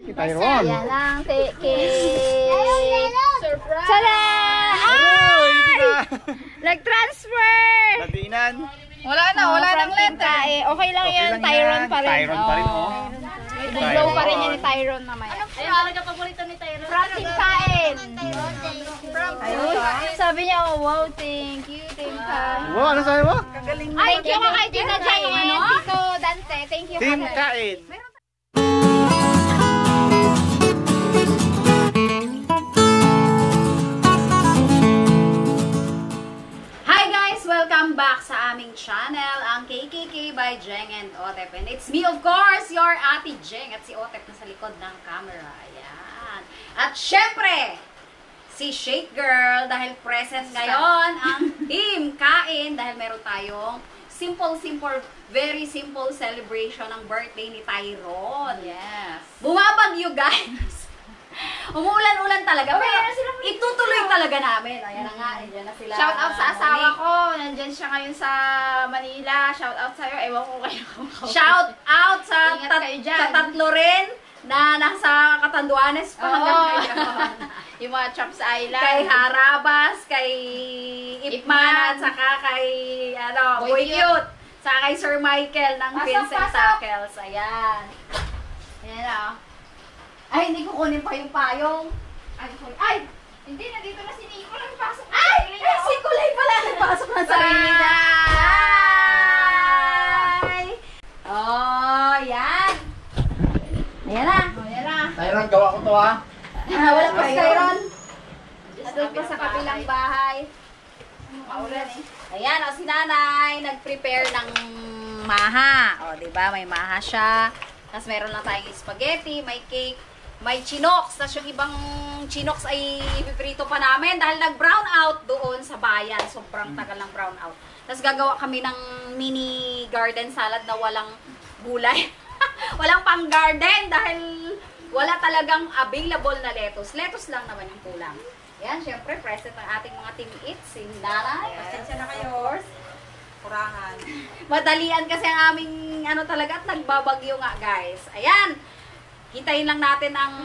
Tyrone. Yan lang, surprise! Tada! Nag-transfer! Ladinan. Wala nang letter. Okay lang yan, Tyrone pa rin. Tyrone pa rin, oh. I-blow pa rin yan ni Tyrone mamaya. Ayun talaga paborito ni Tyrone. From Timkain! Ayun, sabi niya, oh, wow, thank you, Timkain. Wow, ano sabi mo? Thank you ka kay Tina Jay, Tito Dante, thank you. Team Kain. Welcome back sa aming channel, ang KKK by Jeng and Otep. And it's me, of course, your Ate Jeng at si Otep na sa likod ng camera. Ayan. At syempre, si Shake Girl dahil present ngayon ang Team Kain dahil meron tayong simple, very simple celebration ng birthday ni Tyrone. Yes. Bumabagyo, guys. Umuulan-ulan talaga, pero itutuloy talaga namin. Ayan na nga, nandiyan na sila. Shout out sa asawa ko. Nandyan siya ngayon sa Manila. Shout out sa'yo. Ewan ko kayo. Shout out sa, Ingat kayo dyan. sa tatlo rin na nasa Catanduanes pa hanggang ngayon. Yung mga Chops Island. Kay Harabas, kay Ipman, at saka kay Boy Cute. Saka kay Sir Michael ng Vincent Tackles. Ayan. Ayan o. Ay, hindi ko kunin pa yung payong. Ay! Hindi, nandito na si Nico. Nagpasok na Ay! Si Kulay pala nagpasok ng sarili niya. Ay! Oh, yan. Ayan na. Ayan na. Tyrone, gawa ko to, ha? Walang pa Tyrone. Doon pa sa kabilang bahay. Maulan eh. Ayan, si nanay nag-prepare ng maha. O, diba? May maha siya. Tapos meron lang tayong spaghetti, may cake, may chinox. Tapos yung ibang chinox ay ipiprito pa namin dahil nag-brown out doon sa bayan. Sobrang tagal ng brown out. Tapos gagawa kami ng mini garden salad na walang gulay. Walang pang garden dahil wala talagang available na lettuce. Lettuce lang naman yung kulang. Yan, syempre, present ang ating mga team eats. Si nanay. Pasensya na kayo. Kurangan. Madalian kasi ang aming talaga at nagbabagyo nga, guys. Ayan. Hintayin lang natin ang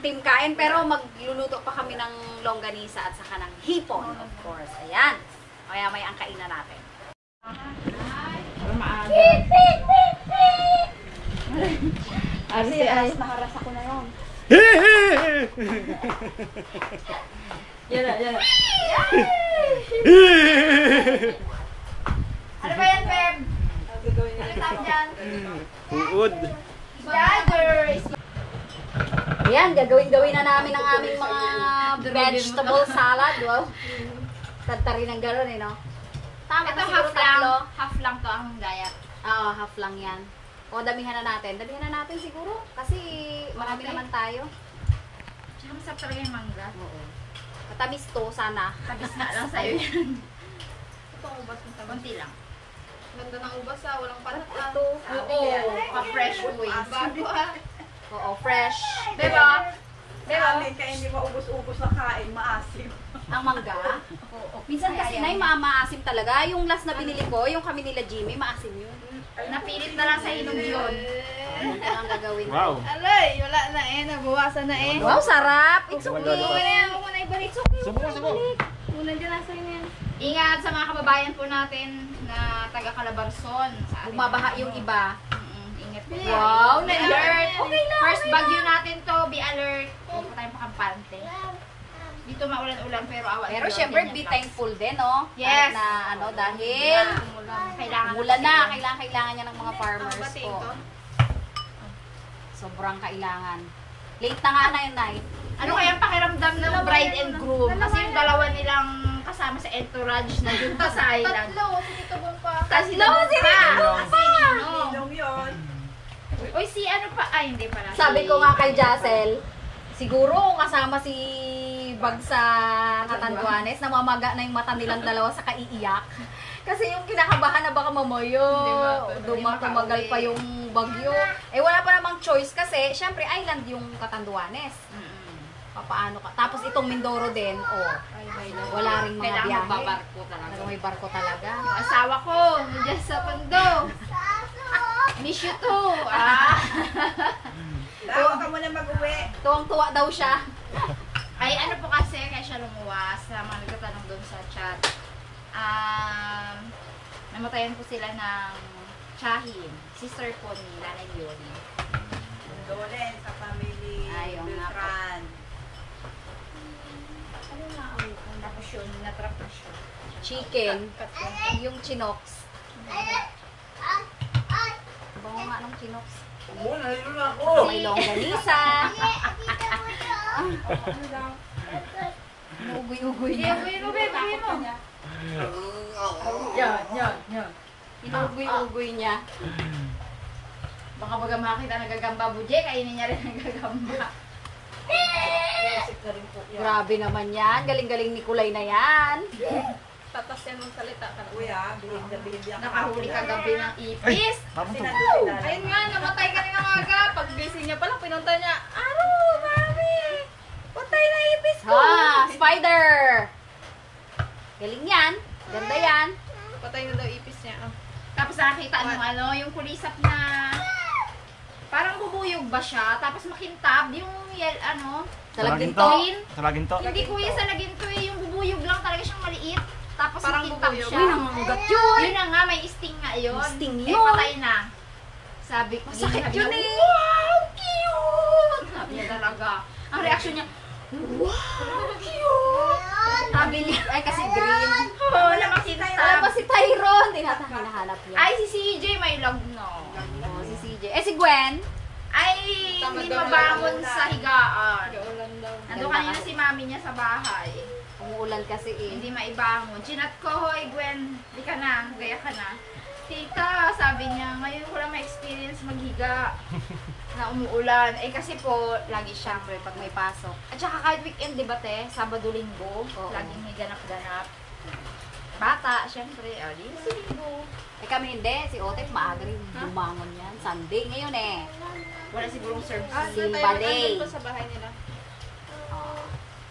Team Kain pero magluluto pa kami ng longganisa at saka ng hipon, of course. Ayan. Kaya may ang kainan natin. Ay, naharas ako na yun. Yan na. Ano ba yan, Pep? Ano tawag dyan? Uod. Daggers! Ayan, gagawin na namin ang aming mga vegetable salad. Wow. Tanta rin ng gano'n no? Tama, Ito siguro tatlo. half lang to ang gayat. Oo, half lang yan. O, damihan na natin. Damihan na natin siguro. Kasi marami naman tayo. Tsaka masarap talaga yung mangga. Oo. Matamis to, sana. Tamis na lang sa'yo yan. Ito ang ubas mo. Konti lang. Ganda ng ubas walang palat. Ito. Oo, ka-fresh uwi. Bago Oo, fresh. Diba? Kaya hindi maubos-ubos na kain, maasim. Ang mangga? Oo. Minsan kasi na maasim talaga. Yung last na binili ko, yung kami nila Jimmy, maasim yun. Napilit na lang sa inog yun. Ano ang gagawin? Wow. Alay, wala na nabawasan na Wow, sarap! It's okay. Huwag mo na ibalik. Okay. Subo. Muna dyan nasa inyo yan. Ingat sa mga kababayan po natin na taga Calabarzon. Bumabaha yung iba. Ingat po. Wow, Be na-alert. alert. Okay lang, First okay bagyo natin to, be alert. Huwag po tayong pakampante. Dito maulan-ulan pero awa. Pero syempre, be thankful din, no? Yes. Kahit na dahil Kailangan umulan na, kailangan niya ng mga farmers Batiin ko. ko. Sobrang kailangan. Late na nga na yun, Nay. Ano kayang pakiramdam ng bride and groom? Kasi yung dalawa nilang kasama sa entourage na dun pa sa island. Tatlo, si Tito Bong pa. Tatlo sila! Si Nino. Ilong yun. Uy, si ano pa? Ay, hindi pala. Sabi ko nga kay Jacel, siguro kung kasama si Bag sa Catanduanes, namamaga na yung mata nilang dalawa sa kaiiyak. Kasi yung kinakabahan na baka mamayo, tumagal pa yung bagyo. Eh wala pa namang choice kasi, syempre island yung Catanduanes. Paano ka? Tapos itong Mindoro din, wala ring mga Kailangan biyahe. magbabarko talaga. May barko talaga. Yung asawa ko, nandiyan sa Tondo. Miss you too. Daw ka muna mag-uwi. Tuwang-tuwa daw siya. Ay, ano po kasi, kaya siya lumuwas sa mga nagtatanong doon sa chat. Namatayan po sila ng Chahin. Sister po ni Nanay Yoli. Dolen sa family. Ayaw nga po. Beltran. Ano na ang tapos yun, natrap na siya. Chicken. Yung chinox. Bango nga nung chinox. Muna, yun na ako. May longganisa. Ugoy-ugoy niya. Yan. Inugoy-ugoy niya. Baka baga makita nagagamba buje, kainin niya rin nagagamba. Grabe naman yan. Galing-galing ni Kulay na yan. Tatas yan mong salita ka na. Kuya, bihig na bihig yan. Nakahuli kagabi ng ipis. Sinadulila. Ayun nga, namatay ka rin ng aga. Pag gising niya palang, pinunta niya, Aro, mami! Patay na ipis ko! Ha! Spider! Galing yan. Ganda yan. Patay na daw ipis niya. Oh. Tapos nakakita nung ano, yung kulisap na parang bubuyog ba siya, tapos makintab, yung ano, Salaginto. Salaginto. hindi kuya sa laginto eh, yung bubuyog lang talaga siyang maliit, tapos Parang makintab bubuyog. siya. Uy, nangangagat yun. Yun na nga, may sting nga yun. May sting Eh, yun. patay na. Sabi ko, Masakit sabi yun niya, eh. wow, cute! Sabi niya talaga. Ang reaction niya, wow, cute! Sabi niya, ay kasi green. Oo, wala makita Alam ba si Tyrone? Hinahanap niya. Ay, si CJ may log no. Oh, si CJ. Eh, si Gwen? Ay, hindi mabangon sa higaan. Nandun kanina si mami niya sa bahay. Umuulan kasi eh. Hindi maibangon. Chinat ko, hoy Gwen, di ka na, gaya ka na. Tita, sabi niya, ngayon ko lang ma-experience maghiga na umuulan. Eh kasi po, lagi siya. Siyempre, pag may pasok. At saka kahit weekend, di ba te? Sabado, linggo, Oo. laging may ganap-ganap. Bata, syempre, di si linggo. Eh kami hindi. Si Otek maaga rin bumangon yan. Sunday ngayon eh. Wala sigurong service. Simba Day. Nandun pa sa bahay nila. Oh.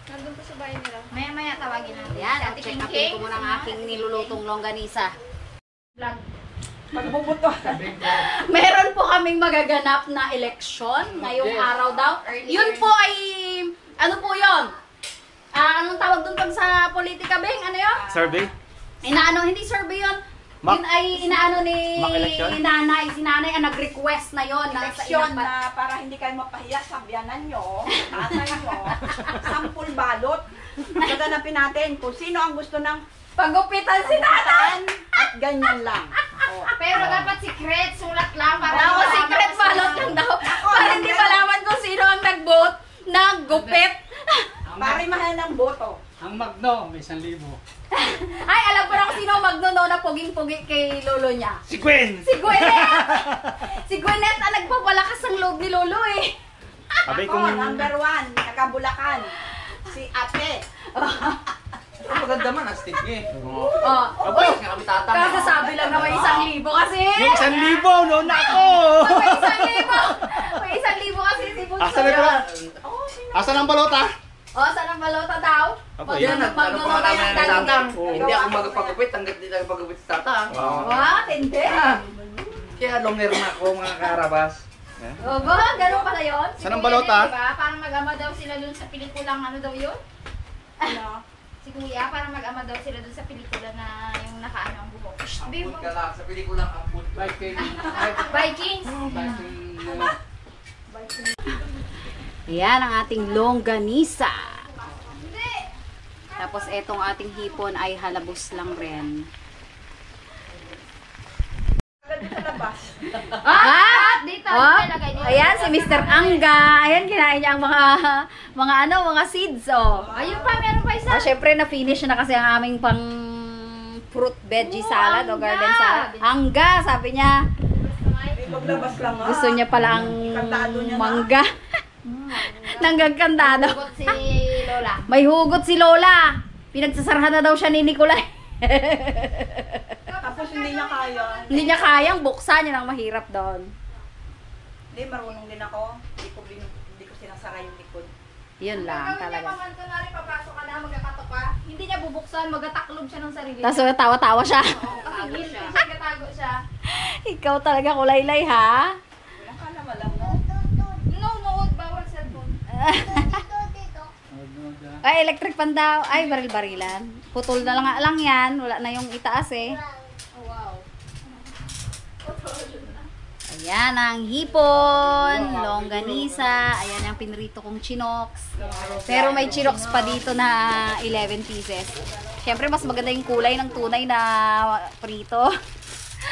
Nandun pa sa bahay nila. Maya-maya tawagin natin. Ayan, Si at Ate check upin King-King, ko muna ang sama. aking nilulutong longganisa. Vlog. Pagbubuto. Meron po kaming magaganap na eleksyon ngayong araw daw. Yun po ay, ano po yun? Anong tawag dun pag sa politika, Beng? Ano yun? Survey? Inaano, hindi survey yun. Yun ay inaano ni Mock election? nanay. Si nanay ang nag-request na yun. Na sa Eleksyon inang na para hindi kayo mapahiya sa biyanan nyo, tatay nyo, sampul balot. Gaganapin natin kung sino ang gusto ng pagupitan si nanay. pagkutan at ganyan lang. Oh. Pero dapat secret, sulat lang. Para Ako malaman secret kung balot sino. lang daw. Para hindi malaman kung sino ang nag-vote ng gupit. Para mahal ng boto. Ang Magno, may 1,000. Ay, alam ko na kung sino ang magnono na puging-pugi kay lolo niya. Si Gwen! Si Gwyneth! Si Gwyneth ang nagpapalakas ang loob ni lolo eh. Sabi Ako, kong... number 1, nakabulakan. Si ate. Pero maganda man, astig eh. Oh. Aba, nga kami tatang. Kakasabi lang na may 1,000 kasi. Yung 1,000, no na ako! May 1,000. May 1,000 kasi si Bunso. Asan na ba? Asan ang balota? Oh, saan ang balota daw? Ako, Yan, yan. ano pa namin ng tatang. Oo. Hindi ako magpagupit, hanggat hindi ako magpagupit sa tatang. What? Hindi. Kaya longer na ako mga karabas. Oh, ba? Ganun pala yun? Saan ang balota? Diba? Parang mag-ama daw sila dun sa pelikulang ano daw yun? Ano? Si Kuya, parang mag-ama daw sila dun sa pelikula na yung nakaano ang buhok. Shh, babe. Ampun ka lang sa pelikulang ampun. Vikings! Yan ang ating longganisa. Tapos etong ating hipon ay halabos lang rin. Agad sa labas. Ah! Dito, Oh, ilagay dito. ayan si Mr. Angga. Ayan, kinain niya ang mga seeds, oh. Ayun pa, meron pa isa. Ah, syempre na-finish na kasi ang aming pang fruit veggie salad o Angga! garden salad. Angga, sabi niya. Paglabas lang nga. Gusto niya pala ang Kantado niya na. mangga. Nanggagkantado. Hugot si Lola. May hugot si Lola. Pinagsasarahan na daw siya ni Nicolay. Tapos hindi niya kaya. Hindi niya kayang buksan, yun ang mahirap doon. Hindi, marunong din ako. Hindi ko sinasara yung likod. Yun lang talaga. Paman ko na rin, papasok ka na, magkakato ka. Hindi niya bubuksan, magkataklob siya ng sarili. Tapos tawa-tawa siya. Kasi guilty siya, magkatago siya. Ikaw talaga kulaylay ha. Walang kala malang, no? No, Ay, electric pan daw. Ay, baril-barilan. Putol na lang yan. Wala na yung itaas eh. Ayan ang hipon, longganisa, ayan ang pinrito kong chinoks. Pero may chinoks pa dito na 11 pieces. Siyempre mas maganda yung kulay ng tunay na prito.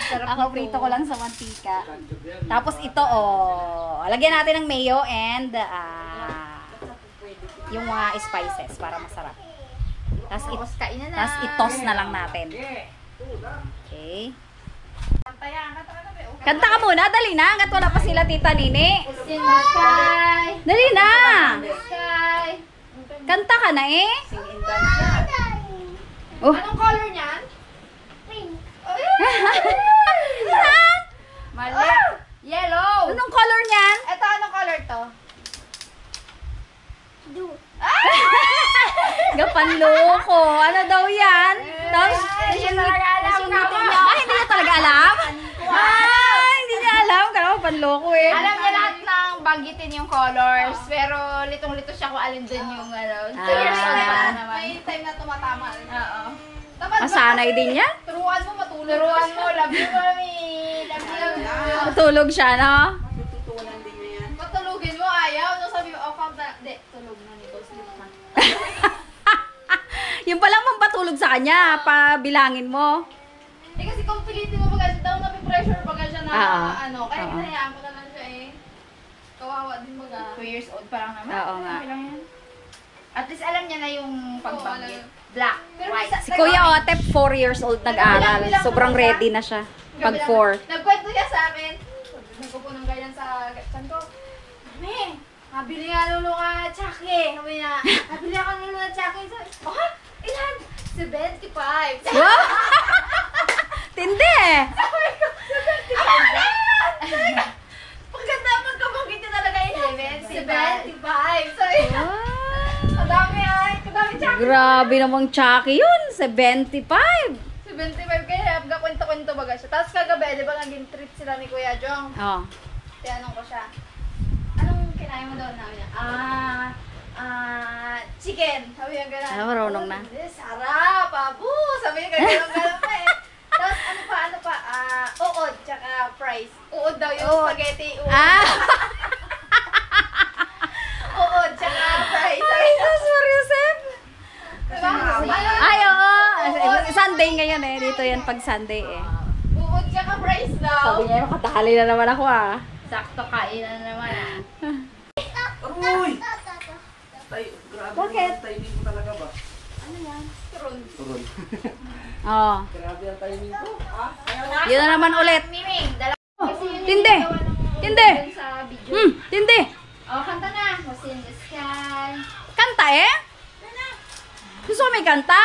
Ako prito ko lang sa mantika. Tapos ito lagyan natin ng mayo and yung mga spices para masarap. Tapos i-toss na lang natin. Okay. Kanta ka muna, dali na. Hanggat wala pa sila Tita Nini. In the sky. Dali na. Sky. Kanta ka na eh. Oh. Anong color niyan? Mali. Yellow. Anong color niyan? Ito, anong color to? Gapanloko. Ano daw yan? Tapos, Hindi niya talaga alam. hindi niya talaga alam? Hindi niya alam. Kaya panloko eh. Alam niya lahat ng banggitin yung colors, pero litong-lito siya kung alin din yung 2 years old pa naman. May time na tumatama. Oo. Dapat Masanay din yan. turuan mo, matulog. Turuan mo, love you, mami. Love you. Matulog siya, no? Matututunan din niya yan. Patulugin mo, ayaw. No, sabi mo, kanta. Hindi, tulog na nito. Sleep na. Yung palang mampatulog sa kanya, pabilangin mo. Eh kasi kung pilitin mo baga, daw napipressure baga siya na kaya Oo. hinayaan ko na lang siya eh. Kawawa din baga. 2 years old pa lang naman. Oo nga. Okay lang yan. At least alam niya na yung pagbanggit. Black, white. Si Kuya Otep, 4 years old nag-aaral. Sobrang ready na siya. Pag 4. Nagkwento niya sa akin. Nagpupo ng ganyan sa chan ko. Mami, nabili nga lolo ka tsake. Sabi niya, nabili ako ng lolo ka tsake. Sabi, oh, ilan? 75. Wow! Tindi eh! Pagkanda, magkabanggit niya talaga yun. 75. Sabi niya, ang dami ay, ang dami tsake. Grabe namang Chucky yun. 75. 75 kaya kwento-kwento baga siya. Tapos kagabi, di ba naging treat sila ni Kuya Jong? Oh. Tinanong ko siya, anong kinain mo daw namin? Chicken. Sabi niya gano'n. Marunong na. Sarap, abu. Sabi niya gano'n pa eh. Tapos ano pa, uod, tsaka fries. Uod daw yung Uod. spaghetti. Uod. Uod, tsaka fries. Sabi niya, Jesus, Mariusep. diba? Ay, oo. Sunday ngayon eh. Dito yan pag Sunday eh. Uod, tsaka fries daw. Sabi niya, makatali na naman ako ah. Sakto kain na naman Aroy! Grabe Bakit? yung timing ko talaga ba? Turun. Turun. Oo. Grabe ang timing ko. Yun na naman ulit. Miming, dala. Kasi yun yung Tindi. ginawa ng- Tindi. dun sa video. Tindi. Oh, kanta na. What's in the sky? Kanta eh? Gusto ko may kanta?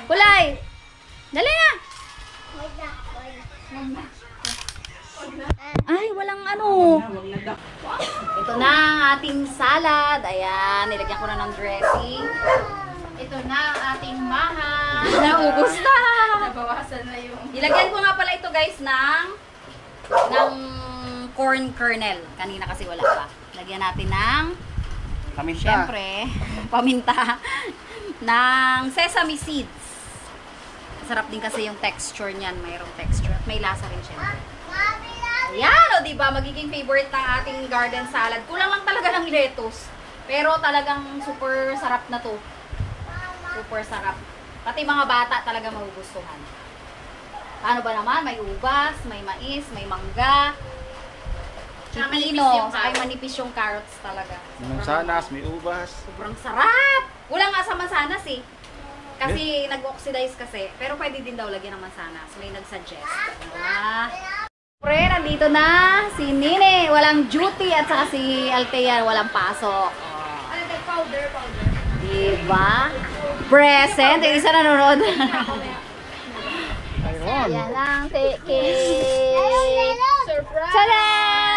Kulay. Dali na. Ay, walang ano. Ito na ang ating salad. Ayan, nilagyan ko na ng dressing. Ito na ang ating maha. Naubos na. Nabawasan na yung... Ilagyan ko nga pala ito guys ng corn kernel. Kanina kasi wala pa. Lagyan natin ng Paminta. syempre paminta ng sesame seeds. Masarap din kasi yung texture niyan, mayroong texture at may lasa rin siya. Ayan, o diba, magiging favorite ng ating garden salad. Kulang lang talaga ng lettuce. Pero talagang super sarap na to. Super sarap. Pati mga bata talaga magugustuhan. Paano ba naman? May ubas, may mais, may mangga, pipino, saka manipis yung carrots talaga. Yung sanas, may ubas. Sobrang sarap! Kulang nga sa mansanas eh. Kasi nag-oxidize kasi. Pero pwede din daw lagyan ng mansanas. May nag-suggest. Pre, nandito na si Nini. Walang duty at saka si Althea walang pasok. Ano ito? Powder. Diba? Present. Yung isa nanonood. Ayun. Yan lang. Cake. Surprise! Tada!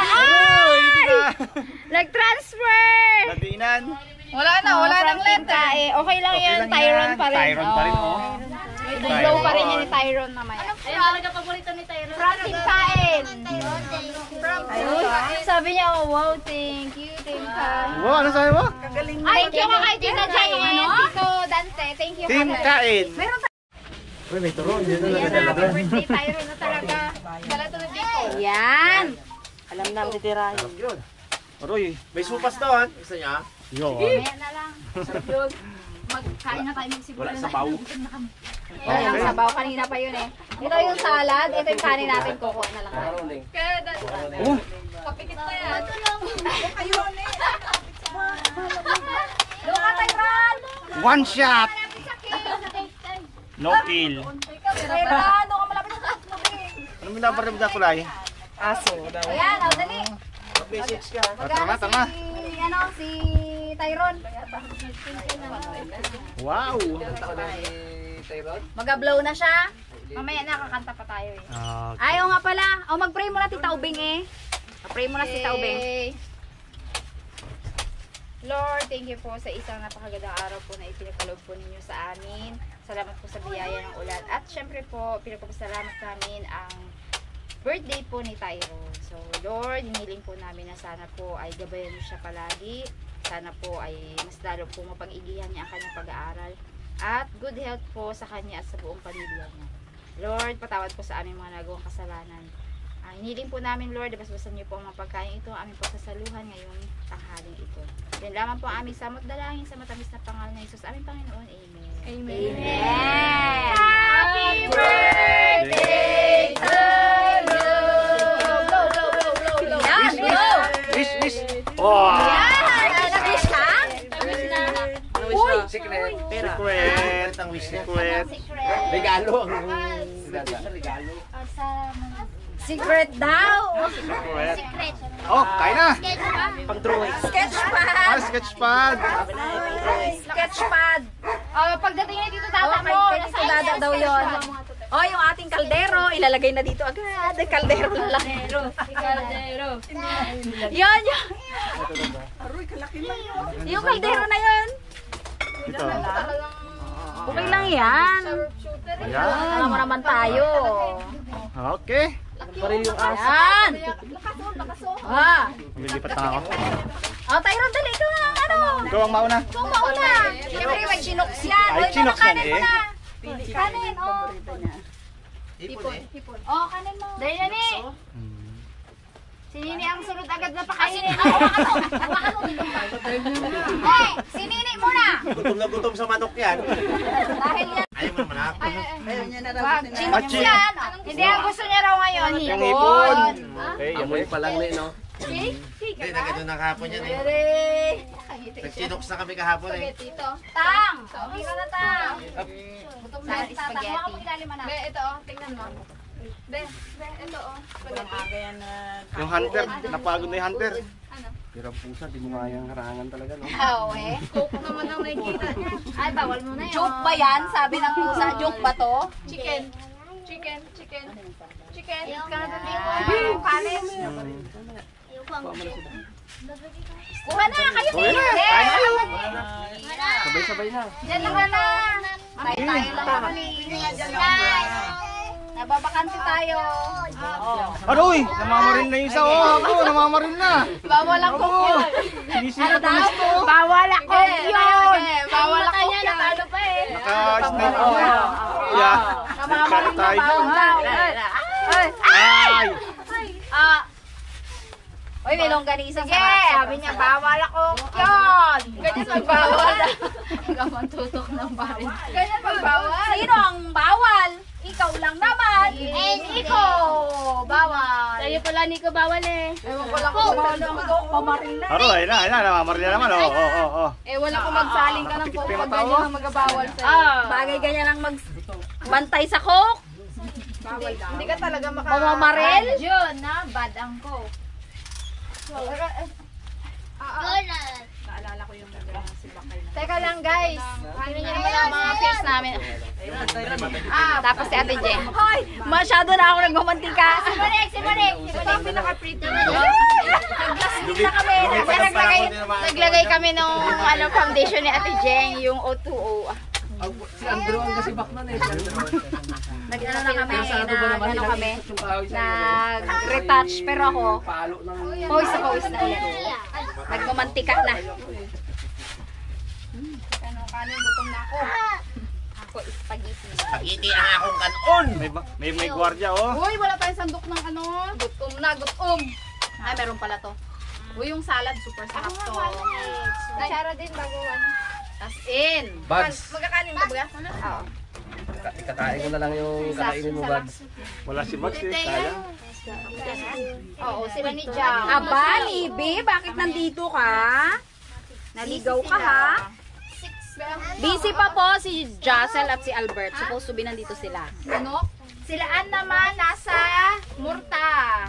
Ay! Nag-transfer! Nadiinan. Wala nang lenta eh. Okay lang Okay yan. lang Tyron yan. pa rin. Tyron pa rin, oh. Blow pa rin yan ni Tyron naman. Ano Talaga paborito ni Tyron. Frantic kain. Sabi niya, oh wow, thank you, thank you. Wow, ano sabi mo? Kagaling mo. Thank you kay Tita Jayen, Tito Dante. Thank you. Team Kain. Uy, may turon. Yun na Yan na, happy birthday tayo na talaga. Dala to dito. Yan. Alam na ang titirahin. Aroy. May supas daw, ha? Isa niya. Yo. Ayan na lang. Magkain na tayo magsimula Wala na. sabaw. Yan ang sabaw. Kanina pa yun eh. Ito yung salad. Ito yung kanin natin. Kukuha na lang. Rolling. Kaya Oh, kapikit pa yan. Ito lang. Ayun eh. Doon ka, Tyron! one shot. Sakit. No kill. Tyron, doon ka malapit sa tubig. Ano minabarim na kulay? Aso daw. Ayan, o, dali. Message ka. Tama, tama. Si Tyron. Wow. Mag-blow na siya. Mamaya nakakanta pa tayo eh. Ayaw nga pala. O, mag-pray muna Tita Ubing eh. Mag-pray muna si Tita Ubing. Yay! Lord, thank you po sa isang napakagandang araw po na ipinagkaloob po ninyo sa amin. Salamat po sa biyaya ng ulan. At syempre po, pinagpapasalamat namin ang birthday po ni Tyron. So, Lord, hiniling po namin na sana po ay gabayan niyo siya palagi. Sana po ay mas lalo po mapag-igihan niya ang kanyang pag-aaral. At good health po sa kanya at sa buong pamilya niya. Lord, patawad po sa aming mga nagawang kasalanan. Hiniling po namin, Lord, basabasan niyo po ang mga pagkain ito, ang aming pagsasaluhan ngayong tanghaling ito. Yan lamang po ang aming samot dalangin sa matamis na pangalan ng Jesus, aming Panginoon. Amen. Amen. Happy birthday to you! Blow, blow, blow, blow, blow. Yan, blow! Wish. Wow. Yan! Nag-wish ka? Uy! Secret. Pera. Secret. Ang wish niya. Secret. Secret. Regalo ang regalo. Secret daw! Secret. Secret. Oh, kain na. Pang-drawing. Sketchpad! Sketchpad. Sketchpad! Pagdating na dito, Oh, tata kay mo. Dito Dada daw yun. Oh, yung ating kaldero, ilalagay na dito agad. Kaldero lang. Kaldero. Yun, yun. Aroy, kalaki man yun. Yung kaldero na yun. Ito. Okay lang yan. Ayan. Alam mo naman tayo. Okay. Yan. Ah. Lilipat na ako. Oh, Tyron, dali. Ikaw na ang ano. Ikaw ang mauna. Ikaw mauna. Siyempre, may chinoks yan. Ay, Uy, chinoks kanin yan mo eh. na. Kanin, oh. Hipon eh. Oh, kanin mo. Dahil yan eh. Si Nini ang sunod agad na pakainin. Hey, si Nini muna. Gutom na gutom sa manok yan. Dahil yan. Ayaw mo naman ako. Ayaw niya na raw. Wag, Achi. chinoks yan. Hindi ang gusto niya raw ngayon. Yung hipon. Hipon. Okay, Amoy pa lang no? Cake? Cake Hindi, ka? nagano na kahapon yan eh. Nag-chinox na kami kahapon eh. Dito. Tang. Okay ka na, Tang. Gutom na yung spaghetti. Hawakan mo ilalim, anak. Be, ito oh. Tingnan mo. Be, ito oh. Walang aga yan na. yung hunter. Napagod na yung hunter. Pirang pusa, di mo nga yung harangan talaga no? Oo, eh. Coke naman ang nakikita niya. Ay, bawal mo na yun. Joke ba yan? Sabi ng pusa, joke ba to? Chicken. Chicken. Chicken. Chicken. Ka na doon dito. Panis. Kuha na, kayo Okay na. din. Kain na kayo. Sabay-sabay na. Diyan lang ka na. Tayo lang kami. Nababakansi tayo. Aroy, namamaril na yung isa. Oh, ako, namamaril na. Bawal ang coke yun. Sinisirat na gusto. Bawal ang coke yun. Bawal ang coke yun. Natalo pa eh. Naka-snipe ako. Yeah. Namamaril na tayo bawal dyan. daw. Ay! Ah. Uy, may longganisa Sige, sa sabi niya, bawal ang coke yun. Ganyan magbawal. Ikaw tutok ng baril. Ganyan magbawal. Sino ang bawal? Ikaw lang naman. Ikaw, bawal. Sa'yo pala, Nico, bawal eh. Ewan ko lang kung bawal ang pamaril na. Aroy, na, namamaril na naman. Oh. Eh, wala kong magsaling ka ng coke pag Pinatawa. ganyan ang magabawal sa'yo. Bagay ganyan lang magbantay sa coke. Hindi ka talaga Mamamaril? Yun, na, bad ang coke. Naalala ko yung si Bakay na. Teka lang guys, tingnan niyo naman ang mga face namin. Tapos si Ate Jen. Hoy, masyado na ako nagmamantika. Si Monek. Ito ang pinaka-pretty niyo. Na kami. Naglagay kami ng foundation ni Ate Jen, yung O2O. Si Andrew ang kasi bakman eh. Nag-ano na kami, nag-retouch, pero ako, Palo ng... pawis na ulit. Nagmamantika na. Ano, kanin, gutom na ako. Ako, spaghetti. Spaghetti ang akong kanon. May gwardiya, oh. Uy, wala tayong sandok ng ano. Gutom na, gutom. Ay, meron pala to. Uy, yung salad, super sarap to. Kutsara din bago ano. As in. Buds. Magkakanin ka ba? Oo. Ikakain ko na lang yung kakainin mo, Buds. Wala si Max, eh. Sayang. Oo, sila ni Jam. Aba, Libi, bakit nandito ka? Naligaw ka ha? Busy pa po si Jacel at si Albert. Supposed to be nandito sila. Ano? Sila Ann naman nasa Murta.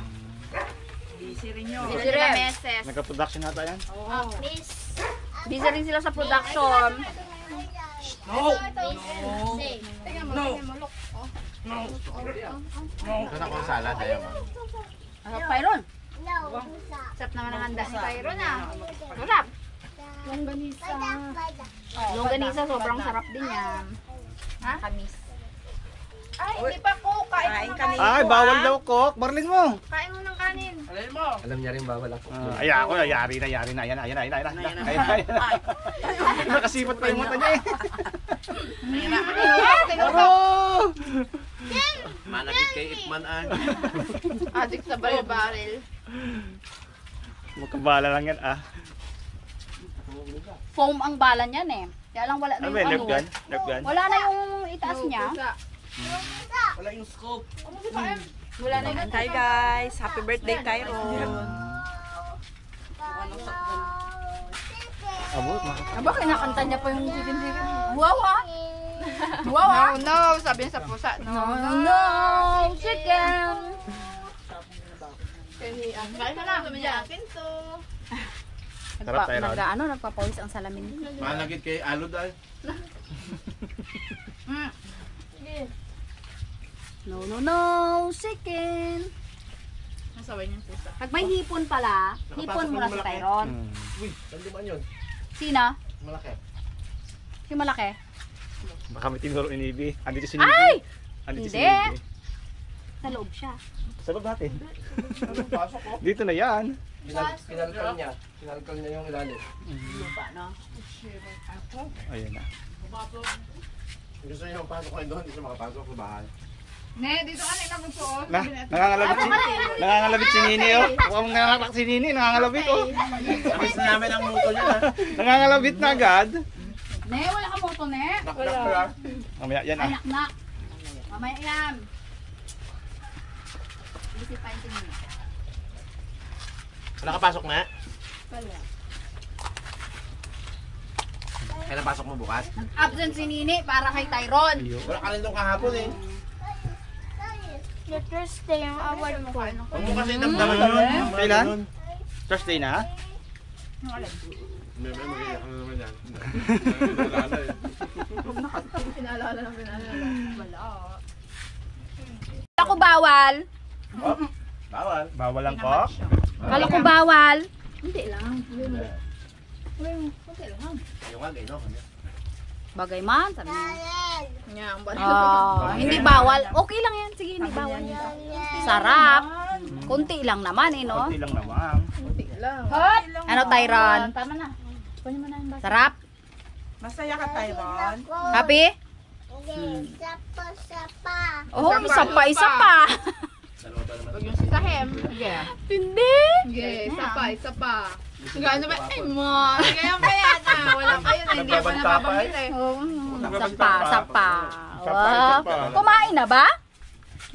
Busy rin yun. Busy Sila rin. meses. Nagka-production nata yan. Please. Busy rin sila sa production. No! Tingnan mo, No. tingnan mo, look. Ito na kong salad, ayaw mo. Ano pa yun? Sarap naman ang handa ni Tyron ah. Sarap. Longganisa. Longganisa, sobrang sarap din yan. Ha? Kamis. Ay, hindi pa ko. Kain mo kami. Ay, bawal daw, Kok. Barlin mo. Kain mo ng kanin. Alin mo? Alam niya rin bawal ako. Ay, ako, yari na. Ayan na. Nakasipat pa yung mata niya, eh. Oh! Managit kay Ipman an. Addict sa baril-baril. Magkabala lang yan, ah. Foam ang bala niyan eh. Kaya lang wala na Ano yung ba, ano. nerf gun? Nerf gun? Wala na yung itaas niya. Wala yung scope. Wala na yung Hi guys! Happy birthday, Tyron! Abot, Aba, kinakanta niya pa yung sikin-sikin. Wow ah! Wow ah! No, sabi niya sa pusa. No, No, chicken! Kain na lang. Sabi niya, akin to. Sarap, Tyron. Nagpapawis ang salamin din. Managit kay Alod ay. No, chicken! Nasaway niya yung pusa. Pag may hipon pala, hipon mo na si Tyron. Uy, saan ba yun? Sino? Malaki. Yung malaki? Baka may tinuro ni Nibi. Andito si Ay! Nibi. Andito si Hindi. Nibi. Sa loob siya. Sabab natin. Pasok ko. Dito na yan. Kinalkal niya yung ilalim. Lupa, no? Ayan na. Gusto niyo pasok kayo doon, hindi siya makapasok sa bahay. Ne, dito ka na ilang magsuot. Nangangalabit si Nini, oh. Mukhang nangangalabit si Nini, nangangalabit, oh. Sabis na namin ang muto niya. Nangangalabit na agad. Ne, wala ka moto, ne? Knock-knock ko lang. Mamaya, yan, Ay, ah. naknak. Mamaya yan. Busy pa yung tingin. Nakapasok na? Kailan pasok mo bukas? Nag-absent si Nini para kay Tyron. Wala ka rin doon kahapon eh. Thursday ang award mo. Huwag mo kasi damdaman yun. Kailan? Thursday na? May magiyak na naman yan. Pinaalala. Wala. Kala ko bawal. Bawal. Bawal lang, Kok. Kala ko bawal. Hindi lang. Yung wag eh, no? Bagay man, sabi niya. Nga, ang Hindi bawal. Okay lang yan. Sige, hindi bawal. Sarap. Kunti lang naman eh, no? Kunti lang naman. Hot! Ano, Tyron? Tama na. Kunin mo na yung bata. Sarap? Masaya ka, Tyron? Happy? Oh, isa pa. Huwag yung sisahem. Sige. Hindi. Sige, isa pa. Gano'n ba? Ay mo. Ganyan pa yan ah. Wala pa yun. Hindi pa nababanggit eh. Isa pa. Wow. Kumain na ba?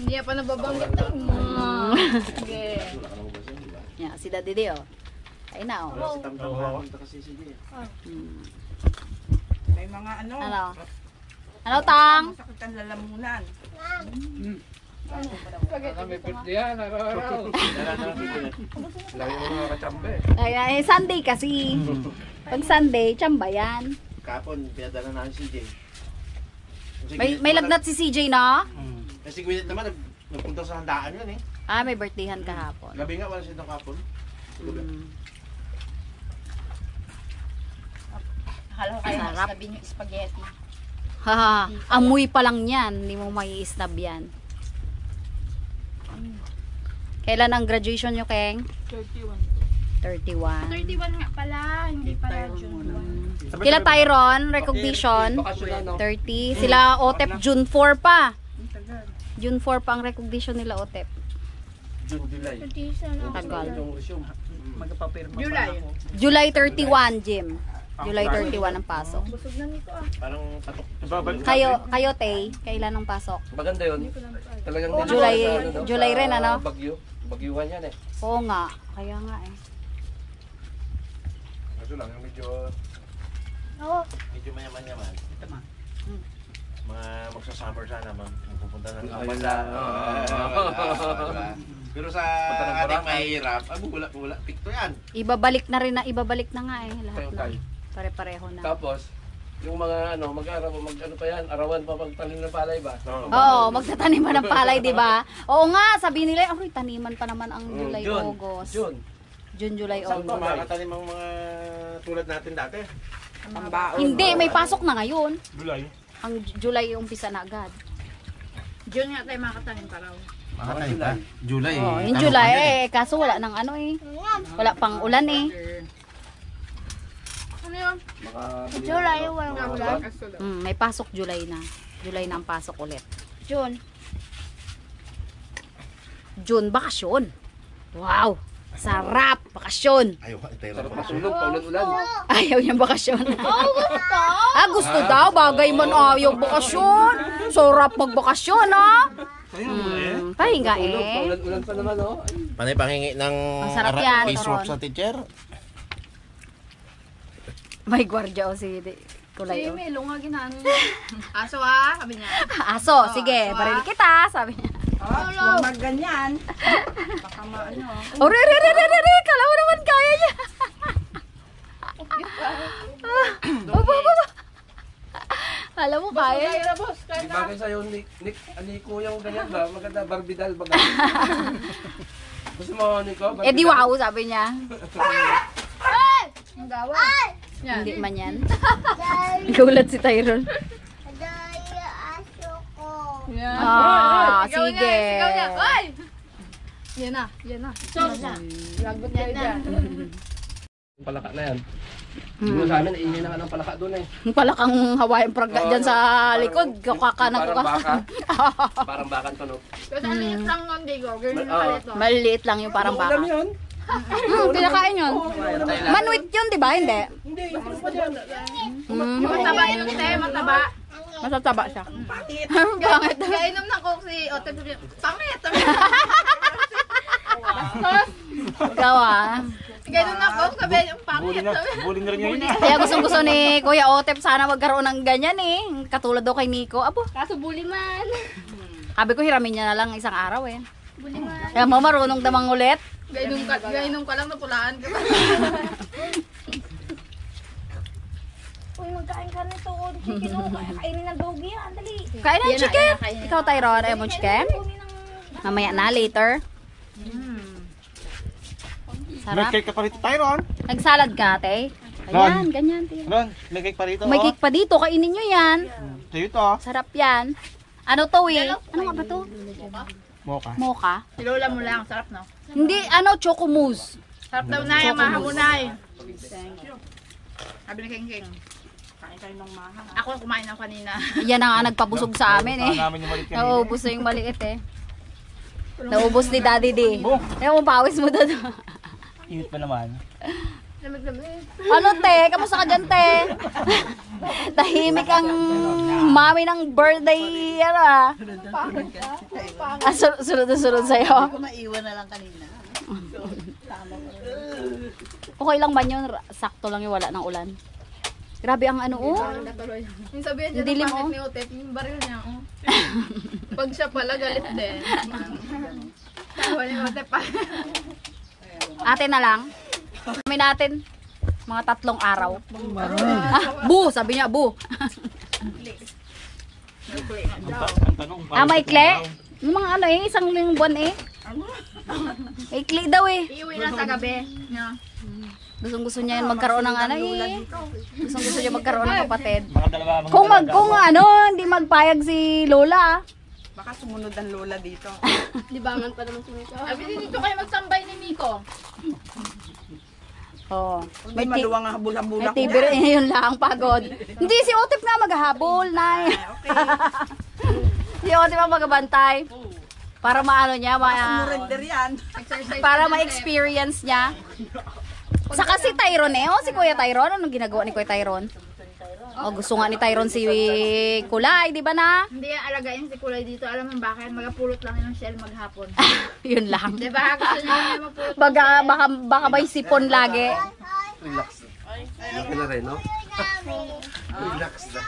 Hindi pa nababanggit eh. Mo. Sige. Yeah, si Daddy Dio. Ay na, oh. May mga ano, Ano? Ano, Tang? masakit ang lalamunan. Lagi mo mga kachambe. Ay, Sunday kasi. Pag Sunday, tsamba yan. Kapon, pinadala namin si CJ. May lagnat si CJ na? Kasi Gwyneth naman, nagpunta sa handaan yun eh. Ah, may birthdayhan kahapon. Gabi nga, wala siya ng kapon. Akala ko kayo Sarap. sabihin yung spaghetti. Ha, amoy pa lang yan. Hindi mo may isnab yan. Kailan ang graduation nyo, Keng? 31. 31. 31 nga pala, hindi pala June 1. Kila Tyron, recognition, Bakasyon na, no? 30. Sila OTEP, June 4 pa. June 4 pa ang recognition nila OTEP. June, July. Tagal. Yung resume. July. July 31, Jim. July 31 ang pasok. Parang patok. Kayo Tay, kailan ang pasok? Maganda yun. Talagang nilito July, sa ano, no? July rin, Sa ano? Bagyo. Bagyuhan yan eh. Oo nga, kaya nga eh. Ito lang, yung medyo mayaman-yaman. Mga magsa-summer sana, pupunta na ng banda. Pero sa Punta ng ating Boracay. mahirap, wala, tikto yan. Ibabalik na nga eh, lahat na. Okay. Pare-pareho na. Tapos, yung mga ano, mag-ano pa yan, arawan pa magtanim ng palay ba? Oo, magtatanim pa ng palay, di ba? Oo nga, sabi nila, ay, taniman pa naman ang July, June. August. June. June, July, Saan pa August. makatanim ang mga tulad natin dati? Hindi, may pasok na ngayon. July. Ang July umpisa na agad. June nga tayo makatanim pa raw. Makatanim pa? July. Oh, yung July eh, kaso wala nang ano eh. Wala pang ulan eh. Ano yun? July, Walang ulan. May pasok July na. July na ang pasok ulit. June. June, bakasyon. Wow! Sarap! Bakasyon! Ayaw, tayo Sarap matulog, paulan-ulan. Ayaw niyang bakasyon. Gusto daw. Bagay man ayaw bakasyon. Sarap magbakasyon, ha? Pahinga Tulog, eh. paulan-ulan pa naman, oh. Panay pangingi ng Masarap yan, face swap Toron. sa teacher. May gwardiya o si Kulay. Si Oh. Melo nga ginano niya. Aso ah, sabi niya. Aso, sige, baril kita, sabi niya. Huwag magganyan. Baka maano. Oh, re, kala mo naman kaya niya. Alam mo, kaya niya. Di bagay sa'yo, Nick, Nico yung ganyan ba? Maganda, Barbidal baga. Gusto mo, Nico? Eh di wow, sabi niya. Ang gawa. Hindi man yan. Gulat si Tyrone. Ah, Sigaw sige. niya, sigaw niya. Oy! Yan na, yan na. Lagot kayo dyan. Yung palaka na yan. Siguro sa amin, ingin na nga ng palaka doon eh. Pala kang Hawaiian praga dyan sa likod. Kaka na Parang baka. kuka. Parang bakan to, no? Kasi ang liit lang ng digo. Ganyan Ah. yung palito. Maliliit lang yung parang Ulam baka. yun. Kinakain yun. Manwit yun, di ba? Hindi. Hindi, yung pa dyan. Yung mataba yung te, mataba. Masataba siya. Pangit. Kainom ng coke si Ote. Pangit. Ikaw ah. Kainom ng coke, sabi yung pangit. Bully na rin yun. Kaya gusto ni Kuya Otep sana magkaroon ng ganyan eh. Katulad daw kay Nico. Abo, Kaso bully man. sabi ko hiramin niya na lang isang araw eh. Bully man. Kaya mo marunong damang ulit. Gainom ka lang, napulaan ka pa. Uy, magkain ka nito. Chicken o. Kainin ng doggy yan. Dali. Kain ng chicken. Ikaw Tyrone, ayaw mo chicken? Mamaya na, later. May Sarap. cake ka pa rito, Tyron. Nagsalad ka, ate? Ayan, ganyan. Tira. Ron, may cake pa rito. May cake pa dito, kainin nyo yan. Sa'yo ito, oh. Sarap yan. Ano to eh? Ano nga ba to? Mocha. Mocha? Silola mo lang, sarap no? Hindi, ano, choco mousse. Sarap daw na yung maha mo na eh. Sabi ni King King. Kain tayo ng maha. Ako kumain ng kanina. Yan na nga nagpabusog sa amin eh. Namin yung malit kanina. Nauubos na yung maliit eh. Naubos ni Daddy D. Ayaw mo, pawis mo doon. Init pa naman. Lamig-lamig. Ano te? Kamusta ka dyan te? Tahimik ang mami ng birthday, ano ah. Sunod na sunod sa'yo. Maiwan na lang kanina. Okay lang ba yun? Sakto lang yung wala ng ulan. Grabe ang ano oh. Yung sabihin niya Dilim, ng pangit oh. ni Otet, yung baril niya oh. Pag siya pala galit din. Tawa ni Otet pa. Ate na lang. Kami natin. Mga 3 araw. Bu! Sabi niya, bu. Ang tanong. May kle? Yung mga ano eh, isang buwan eh. May kle daw eh. Iuwi na sa gabi. niya. Gusto niya yun magkaroon ng ano eh. Gusto niya magkaroon ng kapatid. Mga dalawa. Kung ano, hindi magpayag si Lola. Baka sumunod ang lola dito. Libangan pa naman si Nico. Sabi din dito kayo magsambay ni Nico. Oh. May maluwang ang habol-habol May ako. TV rin, yun lang, pagod. Hindi, si Otip nga maghahabol, Nay. Okay. Si Otip ang magbantay. Para maano niya, Sumurrender yan. para ma-experience niya. Saka si Tyron si Kuya Tyron. Anong ginagawa ni Kuya Tyron? Oh, gusto nga ni Tyron si Kulay, di ba na? Hindi yan alagain si Kulay dito. Alam mo bakit? Magapulot lang yung shell maghapon. Yun lang. Diba? Gusto niya mapulot. Baka may sipon lagi. Relax. Laki na rin, no? Relax na.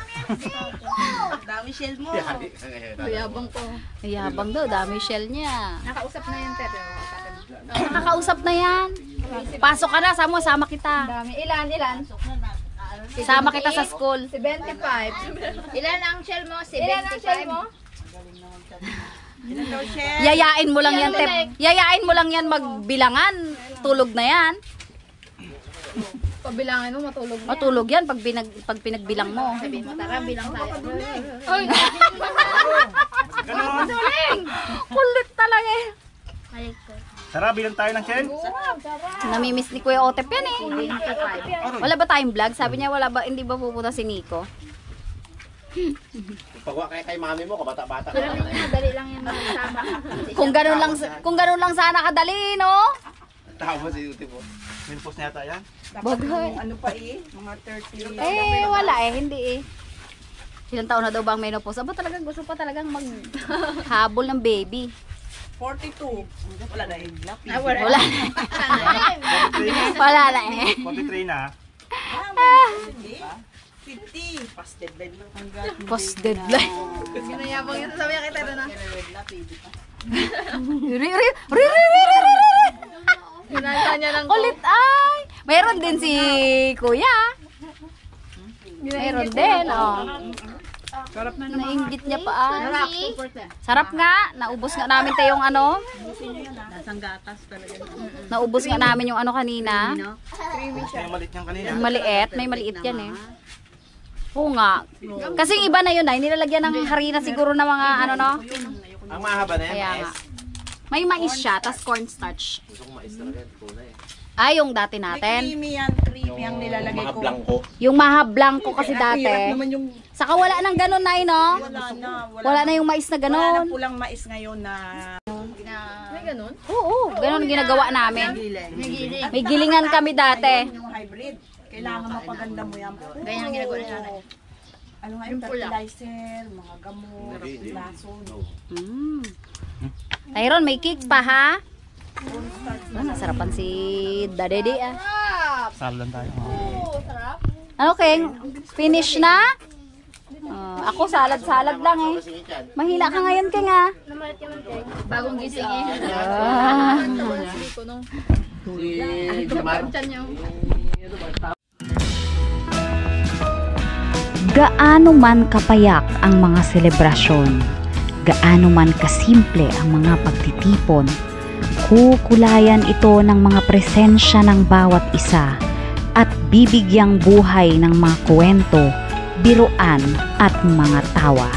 Dami shell mo. Yabang ko. Yabang daw, dami shell niya. Nakausap na yan, Ted. Nakakausap na yan. Pasok ka na, sama kita. Dami. Ilan? Sama kita sa school. 75. Ilan ang shell mo? 75. Ilan ang shell mo? Ilan daw shell? Yayain mo lang yan, Tep. Yayain mo lang yan magbilangan. Tulog na yan. Pabilangin mo, matulog na. Matulog yan pag pinagbilang mo. Sabihin mo, tara, bilang tayo. Ay! Kulit talaga eh. Tara, bilang tayo ng shell. Namimiss ni Kuya Otep yan eh. Wala ba tayong vlog? Sabi niya hindi ba pupunta si Nico? Pagwa kay mami mo, kabata-bata ka. Dali niya, dali lang yan magsama. Kung ganun lang sana kadali, no? Tama si Uti po. Minpos na yata yan. Bagay. Ano pa mga 30. Wala hindi Ilang taon na daw ba ang menopause? Aba talagang gusto pa talagang maghabol ng baby. 42. Wala na Wala. Wala na eh. 43 na. 50. Past deadline lang. Post deadline. Ginayabang yun. Sabi niya kita na. Ginasa niya lang. Kulit ay. Mayroon din si Kuya. Mayroon din, Sarap na naman. Nainggit niya pa Sarap nga. Naubos nga namin tayong Naubos nga namin yung kanina. Yung malit niyang kanina. Yung maliit. May maliit yan eh. Oo nga. Kasi yung iba na yun nilalagyan ng harina siguro na mga Ang mahaba na yan, Kaya nga. May mais siya, tas cornstarch. Gusto ko mais talaga, tunay. Yung dati natin. Creamy yan. Creamy ang nilalagay Mga ko. blanco. Yung mahablanko kasi dati. Hirap naman yung... Saka wala nang ganun na no? Wala na yung mais na Wala na ganun. pulang mais ngayon na... May ganun? Oo, ganun ginagawa namin. Giling. May gilingan kami dati. Yung hybrid. Kailangan mapaganda mo yan. Ganyan ang ginagawa niya. Ano nga yung fertilizer, mga gamot, lason. Tyron, may cake pa ha? Nasarapan si Dadedi Salan tayo. Ano King? Finish na? Ako salad lang eh. Mahina ka ngayon King Bagong gising eh. Gaano man kapayak ang mga selebrasyon, gaano man kasimple ang mga pagtitipon, kukulayan ito ng mga presensya ng bawat isa at bibigyang buhay ng mga kwento, biruan at mga tawa.